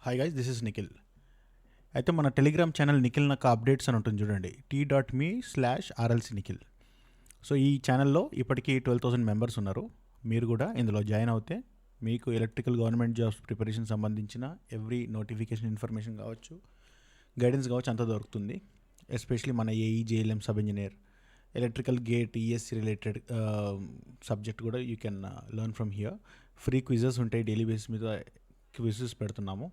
Hi guys, this is Nikhil. అయితే మన Telegram channel Nikhil నాకు అప్డేట్స్ అని ఉంటుంది చూడండి, t.me/rlc నిఖిల్. సో ఈ ఛానల్లో ఇప్పటికీ 12,000 మెంబర్స్ ఉన్నారు. మీరు కూడా ఇందులో జాయిన్ అవుతే మీకు ఎలక్ట్రికల్ గవర్నమెంట్ జాబ్స్ ప్రిపరేషన్ సంబంధించిన ఎవ్రీ నోటిఫికేషన్ ఇన్ఫర్మేషన్ కావచ్చు, గైడెన్స్ కావచ్చు, అంతా దొరుకుతుంది. ఎస్పెషలీ మన AE, JLM, sub engineer, electrical GATE, ESC related subject కూడా you can learn from here. Free quizzes ఉంటాయి, డైలీ బేసిస్ మీద క్విజెస్ పెడుతున్నాము.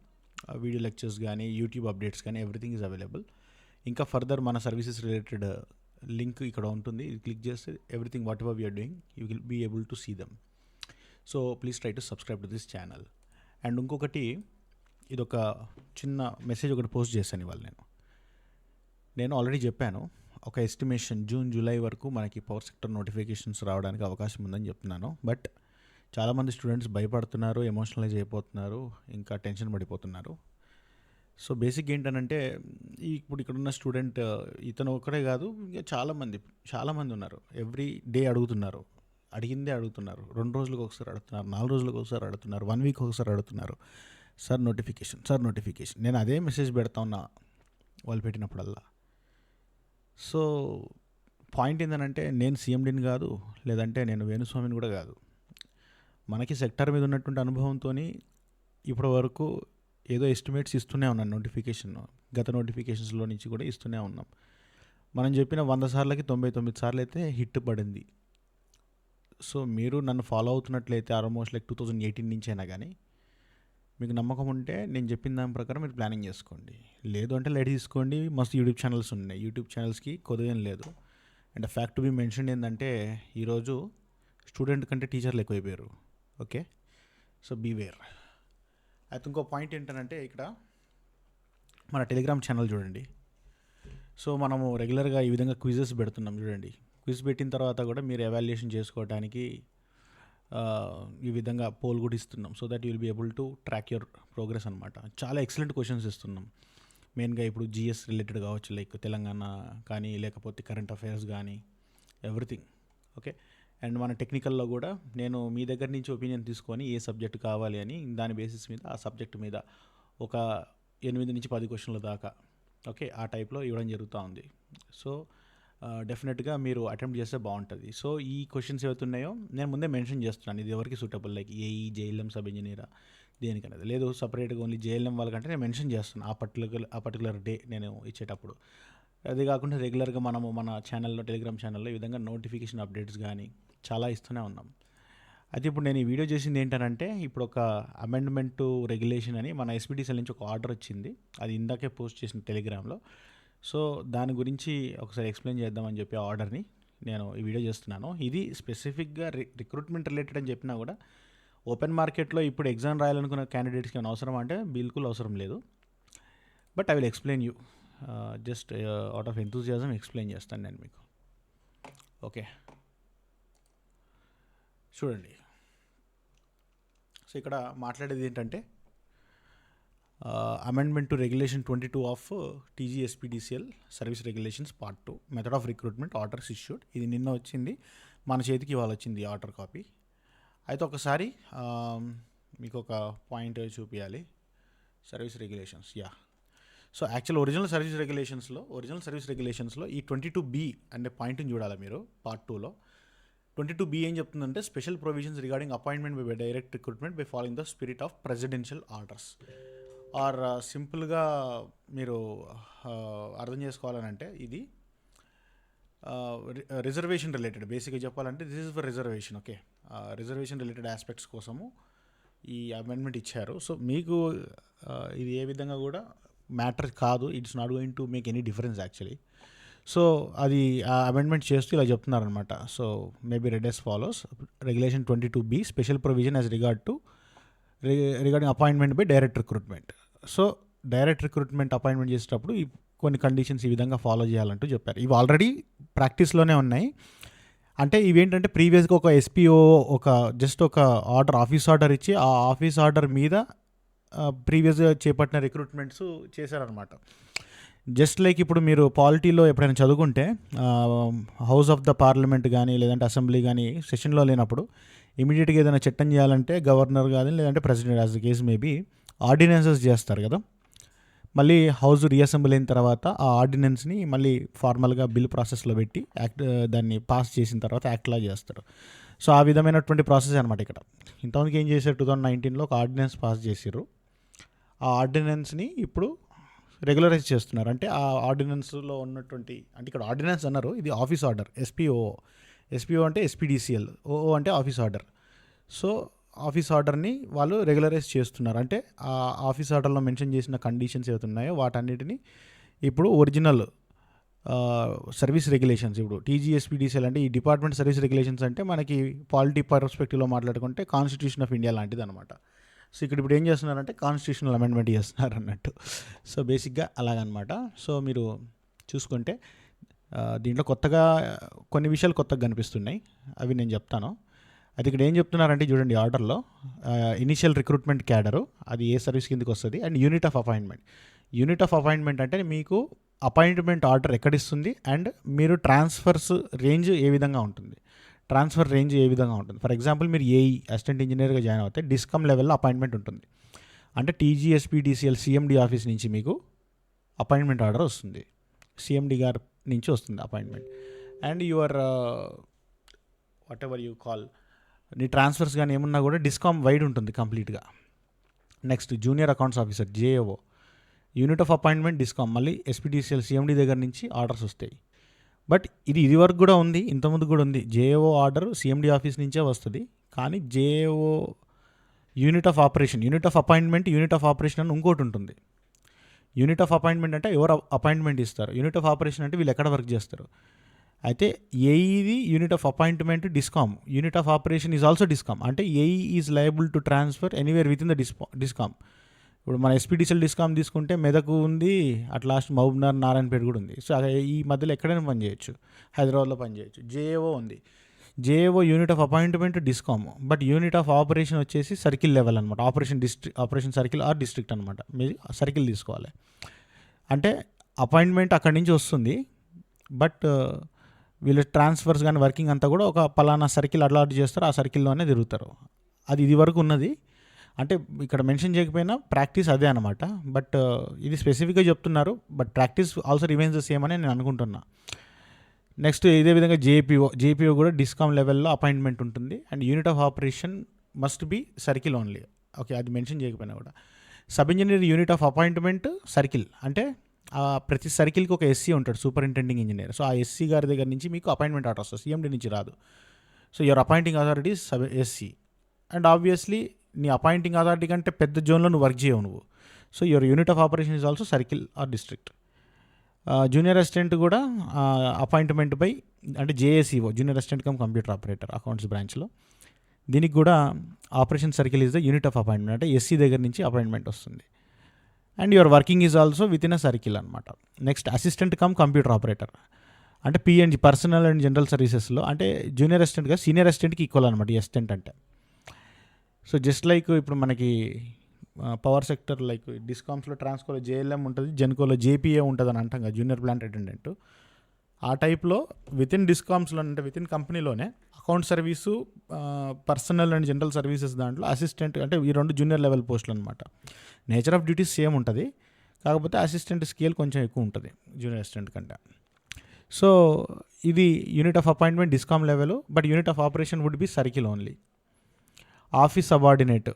వీడియో లెక్చర్స్ కానీ, యూట్యూబ్ అప్డేట్స్ కానీ, ఎవ్రీథింగ్ ఈజ్ అవైలబుల్. ఇంకా ఫర్దర్ మన సర్వీసెస్ రిలేటెడ్ లింక్ ఇక్కడ ఉంటుంది. ఇది క్లిక్ చేస్తే everything whatever we're doing you will be able to see them. So please try to subscribe to this channel. And ఇంకొకటి, ఇదొక చిన్న మెసేజ్ ఒకటి పోస్ట్ చేశాను ఇవాళ. నేను ఆల్రెడీ చెప్పాను, ఒక ఎస్టిమేషన్ జూన్ జూలై వరకు మనకి పవర్ సెక్టర్ నోటిఫికేషన్స్ రావడానికి అవకాశం ఉందని చెప్తున్నాను. బట్ చాలామంది స్టూడెంట్స్ భయపడుతున్నారు, ఎమోషనలైజ్ అయిపోతున్నారు, ఇంకా టెన్షన్ పడిపోతున్నారు. సో బేసిక్ ఏంటంటే, ఇప్పుడు ఇక్కడున్న స్టూడెంట్ ఇతను ఒక్కడే కాదు, ఇంకా చాలామంది ఉన్నారు. ఎవ్రీ డే అడుగుతున్నారు, అడిగిందే అడుగుతున్నారు. 2 రోజులకు ఒకసారి అడుగుతున్నారు, 4 రోజులకు ఒకసారి అడుగుతున్నారు, 1 వీక్ ఒకసారి అడుగుతున్నారు, సార్ నోటిఫికేషన్. నేను అదే మెసేజ్ పెడతా ఉన్నా వాళ్ళు పెట్టినప్పుడల్లా. సో పాయింట్ ఏంటంటే, నేను సీఎండీని కాదు, లేదంటే నేను వేణుస్వామిని కూడా కాదు. మనకి సెక్టర్ మీద ఉన్నటువంటి అనుభవంతో ఇప్పటి వరకు ఏదో ఎస్టిమేట్స్ ఇస్తూనే ఉన్నాను. గత నోటిఫికేషన్స్లో నుంచి కూడా ఇస్తూనే ఉన్నాం. మనం చెప్పిన 100 సార్లకి 99 సార్లు అయితే హిట్ పడింది. సో మీరు నన్ను ఫాలో అవుతున్నట్లయితే ఆల్మోస్ట్ 2018 నుంచి అయినా కానీ మీకు నమ్మకం ఉంటే నేను చెప్పిన దాని ప్రకారం మీరు ప్లానింగ్ చేసుకోండి. లేదు అంటే లైట్ తీసుకోండి. మస్తు యూట్యూబ్ ఛానల్స్ ఉన్నాయి, యూట్యూబ్ ఛానల్స్కి కొద్దిగా లేదు. And fact to be mention ఏంటంటే, ఈరోజు స్టూడెంట్ కంటే టీచర్లు ఎక్కువైపోయారు. Okay, so beware. అయితే ఇంకో పాయింట్ ఏంటంటే, ఇక్కడ మన టెలిగ్రామ్ ఛానల్ చూడండి. సో మనము రెగ్యులర్గా ఈ విధంగా క్విజెస్ పెడుతున్నాం చూడండి. క్విజ్ పెట్టిన తర్వాత కూడా మీరు ఎవాల్యుయేషన్ చేసుకోవడానికి ఈ విధంగా పోల్ కూడా ఇస్తున్నాం. So that you will be able to track your progress అనమాట. చాలా ఎక్సలెంట్ క్వశ్చన్స్ ఇస్తున్నాం. మెయిన్గా ఇప్పుడు జిఎస్ రిలేటెడ్ కావచ్చు, లైక్ తెలంగాణ కానీ, లేకపోతే కరెంట్ అఫైర్స్ కానీ, ఎవ్రీథింగ్. ఓకే. అండ్ మన టెక్నికల్లో కూడా నేను మీ దగ్గర నుంచి ఒపీనియన్ తీసుకొని ఏ సబ్జెక్ట్ కావాలి అని దాని బేసిస్ మీద ఆ సబ్జెక్ట్ మీద ఒక 8 నుంచి 10 క్వశ్చన్ల దాకా ఓకే ఆ టైప్లో ఇవ్వడం జరుగుతూ ఉంది. సో డెఫినెట్గా మీరు అటెంప్ట్ చేస్తే బాగుంటుంది. సో ఈ క్వశ్చన్స్ ఏవైతున్నాయో నేను ముందే మెన్షన్ చేస్తున్నాను, ఇది ఎవరికి suitable, like AE, JLM, sub ఇంజనీరా, దేనికనేది లేదు. సపరేట్గా ఓన్లీ జేఎల్ఎం వాళ్ళకంటే నేను మెన్షన్ చేస్తాను ఆ పర్టికులర్ డే నేను ఇచ్చేటప్పుడు. అది కాకుండా రెగ్యులర్గా మనము మన ఛానల్లో, టెలిగ్రామ్ ఛానల్లో ఈ విధంగా నోటిఫికేషన్ అప్డేట్స్ కానీ చాలా ఇస్తూనే ఉన్నాం. అయితే ఇప్పుడు నేను ఈ వీడియో చేసింది ఏంటంటే, ఇప్పుడు ఒక అమెండ్మెంట్ రెగ్యులేషన్ అని మన ఎస్పీడీసీఎల్ నుంచి ఒక ఆర్డర్ వచ్చింది. అది ఇందాకే పోస్ట్ చేసిన టెలిగ్రామ్లో. సో దాని గురించి ఒకసారి ఎక్స్ప్లెయిన్ చేద్దామని చెప్పి ఆ ఆర్డర్ని నేను ఈ వీడియో చేస్తున్నాను. ఇది స్పెసిఫిక్గా రిక్రూట్మెంట్ రిలేటెడ్ అని చెప్పినా కూడా ఓపెన్ మార్కెట్లో ఇప్పుడు ఎగ్జామ్ రాయాలనుకున్న క్యాండిడేట్స్కి ఏమైనా అవసరం అంటే బిల్కుల్ అవసరం లేదు. But I will explain you, just out of enthusiasm explain చేస్తాను నేను మీకు. ఓకే చూడండి. సో ఇక్కడ మాట్లాడేది ఏంటంటే, amendment to regulation 22 of TGSPDCL service regulations part 2 method of recruitment orders issued. ఇది నిన్న వచ్చింది, మన చేతికి ఇవాళ వచ్చింది ఆర్డర్ కాపీ. అయితే ఒకసారి మీకు ఒక పాయింట్ చూపించాలి. Service regulations, so actual original service రెగ్యులేషన్స్లో ఈ 22B అనే పాయింట్ని చూడాలి మీరు. పార్ట్ 2లో 22B ఏం చెప్తుందంటే, special provisions regarding appointment by direct recruitment by following the spirit of presidential orders. Or సింపుల్గా మీరు అర్థం చేసుకోవాలనంటే, ఇది రిజర్వేషన్ రిలేటెడ్. బేసిక్గా చెప్పాలంటే this is for reservation. Okay, reservation related aspects కోసము ఈ అమెండ్మెంట్ ఇచ్చారు. సో మీకు ఇది ఏ విధంగా కూడా మ్యాటర్ కాదు, it's not going to make any difference actually. So అది ఆ అమెండ్మెంట్ చేస్తూ ఇలా చెప్తున్నారనమాట. So maybe read as follows. Regulation 22B special provision as regarding appointment by direct recruitment. So direct recruitment appointment చేసేటప్పుడు కొన్ని కండిషన్స్ ఈ విధంగా ఫాలో చేయాలంటూ చెప్పారు. ఇవి ఆల్రెడీ ప్రాక్టీస్లోనే ఉన్నాయి. అంటే ఇవేంటంటే, ప్రీవియస్గా ఒక ఎస్పీఓ జస్ట్ ఒక ఆఫీస్ ఆర్డర్ ఇచ్చి ఆ ఆఫీస్ ఆర్డర్ మీద ప్రీవియస్గా చేపట్టిన రిక్రూట్మెంట్స్ చేశారనమాట. జస్ట్ లైక్ ఇప్పుడు మీరు పాలిటీలో ఎప్పుడైనా చదువుకుంటే, హౌస్ ఆఫ్ ద పార్లమెంట్ కానీ, లేదంటే అసెంబ్లీ కానీ సెషన్లో లేనప్పుడు ఇమీడియట్గా ఏదైనా చట్టం చేయాలంటే గవర్నర్ కానీ, లేదంటే president, as the case maybe, ordinances చేస్తారు కదా, మళ్ళీ హౌస్ రీఅసెంబుల్ అయిన తర్వాత ఆ ఆర్డినెన్స్ని మళ్ళీ ఫార్మల్గా బిల్ ప్రాసెస్లో పెట్టి దాన్ని పాస్ చేసిన తర్వాత యాక్ట్లా చేస్తారు. సో ఆ విధమైనటువంటి ప్రాసెస్ అనమాట ఇక్కడ. ఇంతవరకు ఏం చేశారు, 2019లో ఒక ఆర్డినెన్స్ పాస్ చేశారు. ఆ ఆర్డినెన్స్ని ఇప్పుడు రెగ్యులరైజ్ చేస్తున్నారు. అంటే ఆ ఆర్డినెన్స్లో ఉన్నటువంటి, అంటే ఇక్కడ ఆర్డినెన్స్ అన్నారు, ఇది ఆఫీస్ ఆర్డర్, ఎస్పీఓ అంటే ఎస్పీడీసీఎల్, ఓఓ అంటే ఆఫీస్ ఆర్డర్. సో ఆఫీస్ ఆర్డర్ని వాళ్ళు రెగ్యులరైజ్ చేస్తున్నారు. అంటే ఆ ఆఫీస్ ఆర్డర్లో మెన్షన్ చేసిన కండిషన్స్ ఏవైతే ఉన్నాయో వాటన్నిటిని ఇప్పుడు ఒరిజినల్ సర్వీస్ రెగ్యులేషన్స్, ఇప్పుడు టీజీఎస్పీడీసీఎల్ అంటే ఈ డిపార్ట్మెంట్ సర్వీస్ రెగ్యులేషన్స్ అంటే మనకి పాలిటీ పర్స్పెక్టివ్లో మాట్లాడుకుంటే కాన్స్టిట్యూషన్ ఆఫ్ ఇండియా లాంటిది అనమాట. సో ఇప్పుడు ఏం చేస్తున్నారంటే కాన్స్టిట్యూషనల్ అమెండ్మెంట్ చేస్తున్నారు అన్నట్టు. సో బేసిక్గా అలాగనమాట. సో మీరు చూసుకుంటే దీంట్లో కొత్తగా కొన్ని విషయాలు కొత్తగా కనిపిస్తున్నాయి, అవి నేను చెప్తాను. అది ఇక్కడ ఏం చెప్తున్నారంటే చూడండి, ఆర్డర్లో ఇనిషియల్ రిక్రూట్మెంట్ క్యాడరు అది ఏ సర్వీస్ కిందకి వస్తుంది, and unit of appointment. Unit of appointment అంటే మీకు అపాయింట్మెంట్ ఆర్డర్ ఎక్కడిస్తుంది, అండ్ మీరు ట్రాన్స్ఫర్స్ రేంజ్ ఏ విధంగా ఉంటుంది, ట్రాన్స్ఫర్ రేంజ్ ఏ విధంగా ఉంటుంది. ఫర్ ఎగ్జాంపుల్ మీరు ఏఈ అసిస్టెంట్ ఇంజనీర్గా జాయిన్ అవుతే డిస్కమ్ లెవెల్లో అపాయింట్మెంట్ ఉంటుంది. అంటే టీజీఎస్పీడీసీఎల్ సిఎండి ఆఫీస్ నుంచి మీకు అపాయింట్మెంట్ ఆర్డర్ వస్తుంది, సిఎండి గారి నుంచి వస్తుంది appointment. And your what ever you call, నీ ట్రాన్స్ఫర్స్ కానీ ఏమున్నా కూడా డిస్కామ్ వైడ్ ఉంటుంది కంప్లీట్గా. Next junior accounts officer JAO, unit of appointment discom, మళ్ళీ ఎస్పీడీసీఎల్ సిఎండి దగ్గర నుంచి ఆర్డర్స్ వస్తాయి. బట్ ఇది వరకు కూడా ఉంది, ఇంతకుముందు కూడా ఉంది. జేఏఓ ఆర్డర్ సిఎండి ఆఫీస్ నుంచే వస్తుంది, కానీ JAO unit of operation, unit of appointment, unit of operation అని ఇంకోటి ఉంటుంది. యూనిట్ ఆఫ్ అపాయింట్మెంట్ అంటే ఎవరు అపాయింట్మెంట్ ఇస్తారు, యూనిట్ ఆఫ్ ఆపరేషన్ అంటే వీళ్ళు ఎక్కడ వర్క్ చేస్తారు. అయితే ఏఈది unit of appointment DISCOM, unit of operation is also DISCOM. అంటే AE is liable to transfer anywhere within the DISCOM. ఇప్పుడు మన ఎస్పీడీసీఎల్ డిస్కామ్ తీసుకుంటే మెదకు ఉంది, అట్ లాస్ట్ మహబూబ్నగర్, నారాయణపేట కూడా ఉంది. సో ఈ మధ్యలో ఎక్కడైనా పనిచేయచ్చు, హైదరాబాద్లో పనిచేయచ్చు. జేఏఓ ఉంది, JAO unit of appointment discom, but unit of operation వచ్చేసి సర్కిల్ లెవెల్ అనమాట. ఆపరేషన్ సర్కిల్ ఆర్ డిస్ట్రిక్ట్ అనమాట. మీరు సర్కిల్ తీసుకోవాలి. అంటే అపాయింట్మెంట్ అక్కడి నుంచి వస్తుంది, బట్ వీళ్ళు ట్రాన్స్ఫర్స్ కానీ వర్కింగ్ అంతా కూడా ఒక పలానా సర్కిల్ అలాట్ చేస్తారు, ఆ సర్కిల్లోనే తిరుగుతారు. అది ఇది వరకు ఉన్నది. అంటే ఇక్కడ మెన్షన్ చేయకపోయినా ప్రాక్టీస్ అదే అనమాట. బట్ ఇది స్పెసిఫిక్గా చెప్తున్నారు, but practice also remains the same అని నేను అనుకుంటున్నా. నెక్స్ట్ ఇదే విధంగా జేపీఓ కూడా డిస్కామ్ లెవెల్లో అపాయింట్మెంట్ ఉంటుంది, and unit of operation must be circle only. Okay, అది మెన్షన్ చేయకపోయినా కూడా. Sub engineer unit of appointment circle, అంటే ప్రతి సర్కిల్కి ఒక ఎస్సీ ఉంటాడు, సూపరింటెండింగ్ ఇంజనీర్. సో ఆ ఎస్సీ గారి దగ్గర నుంచి మీకు అపాయింట్మెంట్ ఆర్డర్ వస్తుంది, సిఎండి నుంచి రాదు. So your appointing authority SE, and obviously నీ అపాయింటింగ్ అథారిటీ కంటే పెద్ద జోన్లో నువ్వు వర్క్ చేయవు నువ్వు. So your unit of operation is also circle or district. Junior assistant కూడా అపాయింట్మెంట్ బై, అంటే JACO, junior assistant cum computer operator accounts బ్రాంచ్లో, దీనికి కూడా operation circle is the unit of appointment. అంటే ఎస్సీ దగ్గర నుంచి అపాయింట్మెంట్ వస్తుంది, and your working is also within a circle అనమాట. Next assistant cum computer operator, అంటే పిఎన్జి, పర్సనల్ అండ్ జనరల్ సర్వీసెస్లో, అంటే జూనియర్ అసిస్టెంట్గా సీనియర్ అసిస్టెంట్కి ఈక్వల్ అనమాట ఈ అసిస్టెంట్ అంటే. సో జస్ట్ లైక్ ఇప్పుడు మనకి పవర్ సెక్టర్ లైక్ డిస్కామ్స్లో ట్రాన్స్కోలో జేఎల్ఎం ఉంటుంది, జెన్కోలో జేపీఏ ఉంటుంది అని అంటాం కదా, జూనియర్ ప్లాంట్ అటెండెంట్. ఆ టైప్లో విత్ ఇన్ డిస్కామ్స్లో, అంటే విత్ ఇన్ కంపెనీలోనే account service, personal and general services దాంట్లో అసిస్టెంట్, అంటే ఈ రెండు జూనియర్ లెవెల్ పోస్టులు అనమాట. నేచర్ ఆఫ్ డ్యూటీస్ సేమ్ ఉంటుంది, కాకపోతే అసిస్టెంట్ స్కేల్ కొంచెం ఎక్కువ ఉంటుంది జూనియర్ అసిస్టెంట్ కంటే. సో ఇది unit of appointment DISCOM level, but unit of operation would be circle only. Office subordinate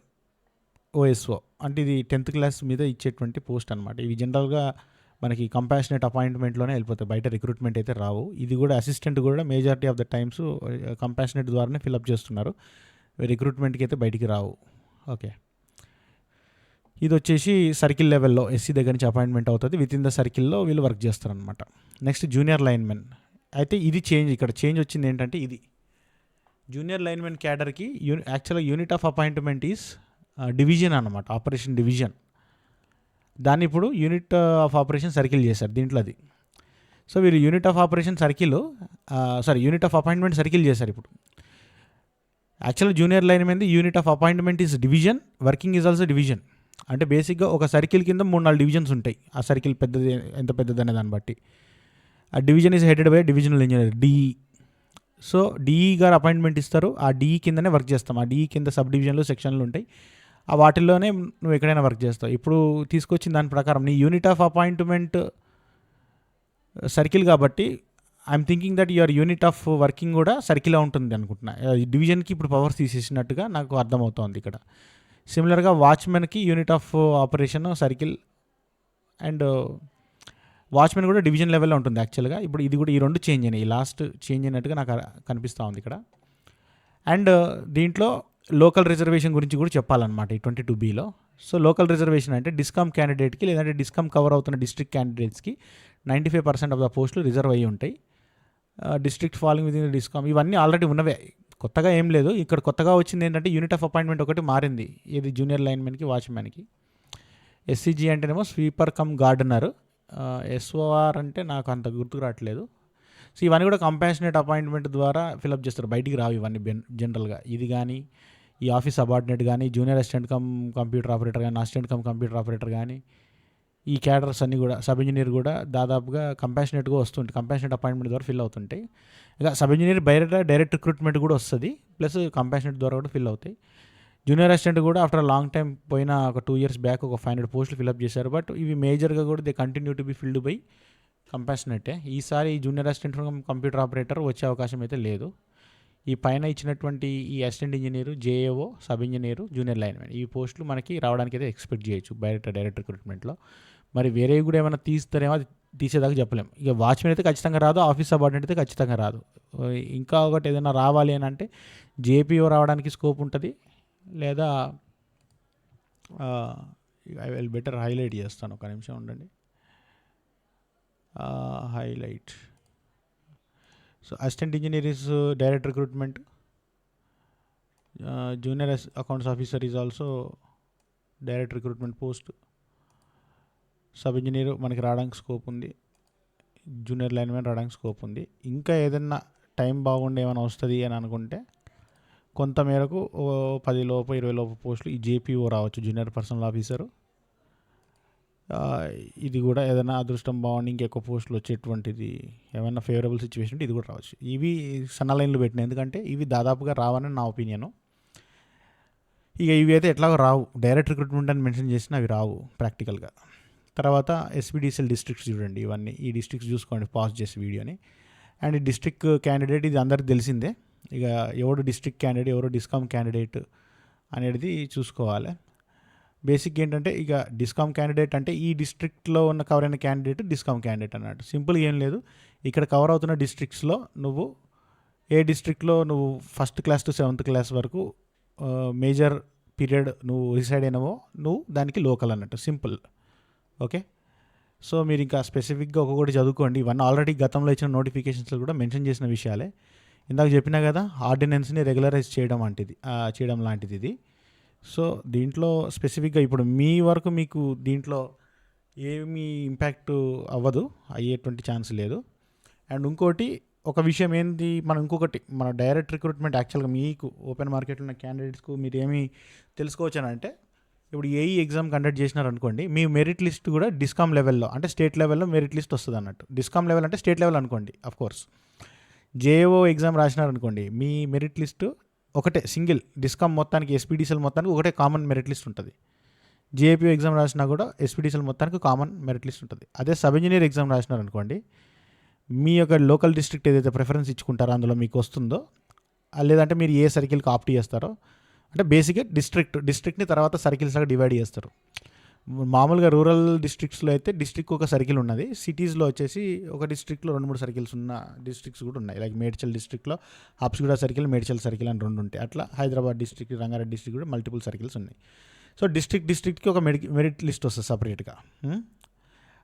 OSO, అంటే ఇది 10th క్లాస్ మీద ఇచ్చేటువంటి పోస్ట్ అనమాట. ఇవి జనరల్గా మనకి కంపాషనేట్ అపాయింట్మెంట్లోనే వెళ్ళిపోతాయి, బయట రిక్రూట్మెంట్ అయితే రావు. ఇది కూడా అసిస్టెంట్ కూడా majority of the times compassionate ద్వారానే ఫిల్అప్ చేస్తున్నారు, రిక్రూట్మెంట్కి అయితే బయటికి రావు. ఓకే, ఇది వచ్చేసి సర్కిల్ లెవెల్లో ఎస్సీ దగ్గర నుంచి అపాయింట్మెంట్ అవుతుంది, విత్ ఇన్ ద సర్కిల్లో వీళ్ళు వర్క్ చేస్తారనమాట. నెక్స్ట్ జూనియర్ లైన్మెన్, అయితే ఇది చేంజ్, ఇక్కడ చేంజ్ వచ్చింది ఏంటంటే ఇది జూనియర్ లైన్మెన్ క్యాడర్కి యాక్చువల్గా unit of appointment is division అనమాట, ఆపరేషన్ డివిజన్. దాన్ని ఇప్పుడు యూనిట్ ఆఫ్ ఆపరేషన్ సర్కిల్ చేశారు దీంట్లో అది. సో వీరు unit of operation circle, unit of appointment circle చేశారు ఇప్పుడు. యాక్చువల్గా junior linemen unit of appointment is division, working is also division. అంటే బేసిక్గా ఒక సర్కిల్ కింద 3-4 డివిజన్స్ ఉంటాయి, ఆ సర్కిల్ పెద్దది ఎంత పెద్దది అనే దాన్ని బట్టి. ఆ division is headed by divisional engineer, DE. So DE గారు అపాయింట్మెంట్ ఇస్తారు, ఆ డిఈ కిందనే వర్క్ చేస్తాం. ఆ డిఈ కింద సబ్ డివిజన్లు, సెక్షన్లు ఉంటాయి. ఆ వాటిల్లోనే నువ్వు ఎక్కడైనా వర్క్ చేస్తావు. ఇప్పుడు తీసుకొచ్చిన దాని ప్రకారం నీ యూనిట్ ఆఫ్ అపాయింట్మెంట్ సర్కిల్ కాబట్టి I'm thinking that your unit of working కూడా సర్కిల్ ఉంటుంది అనుకుంటున్నా. డివిజన్కి ఇప్పుడు పవర్స్ తీసేసినట్టుగా నాకు అర్థమవుతోంది ఇక్కడ. సిమిలర్గా వాచ్మెన్కి unit of operation circle and watchmen కూడా డివిజన్ లెవెల్లో ఉంటుంది యాక్చువల్గా. ఇప్పుడు ఇది కూడా ఈ రెండు చేంజ్ అయినాయి, లాస్ట్ చేంజ్ అయినట్టుగా నాకు కనిపిస్తూ ఉంది ఇక్కడ. అండ్ దీంట్లో లోకల్ రిజర్వేషన్ గురించి కూడా చెప్పాలన్నమాట ఈ 22Bలో. సో లోకల్ రిజర్వేషన్ అంటే డిస్కామ్ క్యాండిడేట్కి లేదంటే డిస్కామ్ కవర్ అవుతున్న డిస్ట్రిక్ట్ క్యాండిడేట్స్కి 95% ఆఫ్ ద పోస్టులు రిజర్వ్ అయ్యి ఉంటాయి. District following with in discom ఇవన్నీ ఆల్రెడీ ఉన్నవే, కొత్తగా ఏం లేదు. ఇక్కడ కొత్తగా వచ్చింది ఏంటంటే యూనిట్ ఆఫ్ అపాయింట్మెంట్ ఒకటి మారింది, ఇది జూనియర్ లైన్మెన్కి వాచ్మెన్కి. ఎస్సీజీ అంటేనేమో స్వీపర్ కమ్ గార్డెనర్, ఎస్ఓఆర్ అంటే నాకు అంత గుర్తుకు రావట్లేదు. సో ఇవన్నీ కూడా కంపాషనేట్ అపాయింట్మెంట్ ద్వారా ఫిలప్ చేస్తారు, బయటికి రావు ఇవన్నీ జనరల్గా. ఇది కానీ ఈ ఆఫీస్ సబార్డినేట్ కానీ junior assistant cum computer operator కానీ అసిస్టెంట్ కమ్ కంప్యూటర్ ఆపరేటర్ కానీ ఈ క్యాడర్స్ అన్నీ కూడా సబ్ ఇంజనీర్ కూడా దాదాపుగా కంపాషనేట్గా వస్తుంటాయి, కంపాషనేట్ అపాయింట్మెంట్ ద్వారా ఫిల్ అవుతుంటాయి. ఇక సబ్ ఇంజనీర్ బయట డైరెక్ట్ రిక్రూట్మెంట్ కూడా వస్తుంది, ప్లస్ కంపాషనేట్ ద్వారా కూడా ఫిల్ అవుతాయి. జూనియర్ అసిస్టెంట్ కూడా ఆఫ్టర్ లాంగ్ టైం పోయిన ఒక 2 years బ్యాక్ ఒక 500 పోస్టులు ఫిల్అప్ చేశారు. బట్ ఇవి మేజర్గా కూడా they continue to be filled by compassionate. ఈసారి జూనియర్ అసిస్టెంట్ కంప్యూటర్ ఆపరేటర్ వచ్చే అవకాశం అయితే లేదు. ఈ పైన ఇచ్చినటువంటి ఈ assistant engineer, JAO, sub engineer, junior linemen ఈ పోస్టులు మనకి రావడానికి అయితే ఎక్స్పెక్ట్ చేయొచ్చు డైరెక్ట్ రిక్రూట్మెంట్లో. మరి వేరే కూడా ఏమైనా తీస్తారేమో, అది తీసేదాకా చెప్పలేం. ఇక వాచ్మెన్ అయితే ఖచ్చితంగా రాదు, ఆఫీస్ సబార్డినేట్ అయితే ఖచ్చితంగా రాదు. ఇంకా ఒకటి ఏదైనా రావాలి అని అంటే జేపీఓ రావడానికి స్కోప్ ఉంటుంది, లేదా ఐ విల్ బెటర్ హైలైట్ చేస్తాను, ఒక నిమిషం ఉండండి. Highlight. So assistant engineer is direct recruitment, junior accounts officer is also direct recruitment post. Sub engineer మనకి రావడానికి స్కోప్ ఉంది, జూనియర్ లైన్మెన్ రావడానికి స్కోప్ ఉంది. ఇంకా ఏదైనా టైం బాగుండి ఏమైనా వస్తుంది అని అనుకుంటే కొంత మేరకు 10 లోపు 20 లోపు పోస్టులు ఈ జేపీఓ రావచ్చు, జూనియర్ పర్సనల్ ఆఫీసరు. ఇది కూడా ఏదైనా అదృష్టం బాగుండి ఇంకెక్కువ పోస్టులు వచ్చేటువంటిది ఏమైనా ఫేవరబుల్ సిచ్యువేషన్ ఇది కూడా రావచ్చు. ఇవి సన్న లైన్లు పెట్టినాయి, ఎందుకంటే ఇవి దాదాపుగా రావని నా ఒపీనియను. ఇక ఇవి అయితే ఎట్లాగో రావు, డైరెక్ట్ రిక్రూట్మెంట్ అని మెన్షన్ చేసినా అవి రావు ప్రాక్టికల్గా. తర్వాత ఎస్పీడీసీఎల్ డిస్ట్రిక్ట్స్ చూడండి, ఇవన్నీ ఈ డిస్ట్రిక్ట్స్ చూసుకోండి పాస్ చేసి వీడియోని. అండ్ ఈ డిస్ట్రిక్ట్ క్యాండిడేట్ ఇది అందరికి తెలిసిందే, ఇక ఎవడు డిస్ట్రిక్ట్ క్యాండిడేట్ ఎవరు డిస్కామ్ క్యాండిడేట్ అనేది చూసుకోవాలి. బేసిక్ ఏంటంటే ఇక డిస్కామ్ క్యాండిడేట్ అంటే ఈ డిస్ట్రిక్ట్లో ఉన్న కవర్ అయిన క్యాండిడేట్ డిస్కామ్ క్యాండిడేట్ అన్నట్టు, సింపుల్గా ఏం లేదు. ఇక్కడ కవర్ అవుతున్న డిస్ట్రిక్ట్స్లో నువ్వు ఏ డిస్ట్రిక్ట్లో నువ్వు 1st class to 7th class వరకు మేజర్ పీరియడ్ నువ్వు రిసైడ్ అయినావో నువ్వు దానికి లోకల్ అన్నట్టు, సింపుల్. ఓకే, సో మీరు ఇంకా స్పెసిఫిక్గా ఒక్కొక్కటి చదువుకోండి. ఇవన్నీ ఆల్రెడీ గతంలో ఇచ్చిన నోటిఫికేషన్స్లో కూడా మెన్షన్ చేసిన విషయాలే. ఇందాక చెప్పినా కదా, ఆర్డినెన్స్ని రెగ్యులరైజ్ చేయడం లాంటిది ఇది. సో దీంట్లో స్పెసిఫిక్గా ఇప్పుడు మీ వరకు మీకు దీంట్లో ఏమీ ఇంపాక్ట్ అవ్వదు, అయ్యేటువంటి ఛాన్స్ లేదు. అండ్ ఇంకోటి ఒక విషయం ఏంది, మన డైరెక్ట్ రిక్రూట్మెంట్ యాక్చువల్గా మీకు ఓపెన్ మార్కెట్లో ఉన్న క్యాండిడేట్స్కు మీరు ఏమి తెలుసుకోవచ్చు అని అంటే, ఇప్పుడు ఏఈ ఎగ్జామ్ కండక్ట్ చేసినారనుకోండి, మీ మెరిట్ లిస్ట్ కూడా డిస్కామ్ లెవెల్లో అంటే స్టేట్ లెవెల్లో మెరిట్ లిస్ట్ వస్తుంది అన్నట్టు. డిస్కామ్ లెవెల్ అంటే స్టేట్ లెవెల్ అనుకోండి, అఫ్కోర్స్. జేఓ ఎగ్జామ్ రాసినారనుకోండి, మీ మెరిట్ లిస్టు ఒకటే సింగిల్, డిస్కామ్ మొత్తానికి ఎస్పీడీసీఎల్ మొత్తానికి ఒకటే కామన్ మెరిట్ లిస్ట్ ఉంటుంది. జేఏపీఓ ఎగ్జామ్ రాసినా కూడా ఎస్పీడీసీఎల్ మొత్తానికి కామన్ మెరిట్ లిస్ట్ ఉంటుంది. అదే సబ్ ఇంజనీర్ ఎగ్జామ్ రాసినారనుకోండి, మీ యొక్క లోకల్ డిస్ట్రిక్ట్ ఏదైతే ప్రిఫరెన్స్ ఇచ్చుకుంటారో అందులో మీకు వస్తుందో, లేదంటే మీరు ఏ సర్కిల్కి ఆప్ట్ చేస్తారో, అంటే బేసిక్గా డిస్ట్రిక్ట్ని తర్వాత సర్కిల్స్గా డివైడ్ చేస్తారు. మామూలుగా రూరల్ డిస్ట్రిక్ట్స్లో అయితే డిస్ట్రిక్ట్ ఒక సర్కిల్ ఉన్నది, సిటీస్లో వచ్చేసి ఒక డిస్ట్రిక్ట్లో 2-3 సర్కిల్స్ ఉన్న డిస్ట్రిక్ట్స్ కూడా ఉన్నాయి. లైక్ మేడ్చల్ డిస్ట్రిక్ట్లో హబ్స్గూడ సర్కిల్, మేడ్చల్ సర్కిల్ అని 2 ఉంటాయి. అట్లా హైదరాబాద్ డిస్ట్రిక్ట్, రంగారెడ్డి డిస్ట్రిక్ట్ కూడా మల్టిపుల్ సర్కిల్స్ ఉన్నాయి. సో డిస్ట్రిక్ట్కి ఒక మెరిట్ లిస్ట్ వస్తుంది సపరేట్గా.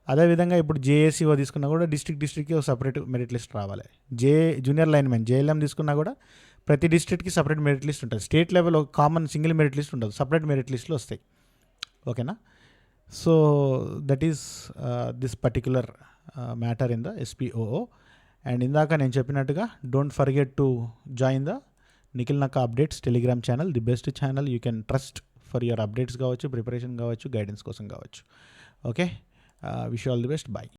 అదేవిధంగా ఇప్పుడు జేఏసీఓ తీసుకున్నా కూడా డిస్ట్రిక్ట్కి ఒక సపరేట్ మెరిట్ లిస్ట్ రావాలి. జూనియర్ లైన్మెన్ జేఎల్ఎం తీసుకున్నా కూడా ప్రతి డిస్ట్రిక్ట్కి సపరేట్ మెరిట్ లిస్ట్ ఉంటుంది. స్టేట్ లెవెల్ ఒక కామన్ సింగిల్ మెరిట్ లిస్ట్ ఉండదు, సపరేట్ మెరిట్ లిస్టులు వస్తాయి. ఓకేనా? So that is this particular matter in the SPOO. And ఇందాక నేను చెప్పినట్టుగా don't forget to join the Nikhil Nakka updates Telegram channel, the best channel you can trust for your updates కావచ్చు, preparation కావచ్చు, guidance కోసం కావచ్చు. Okay, wish you all the best, bye.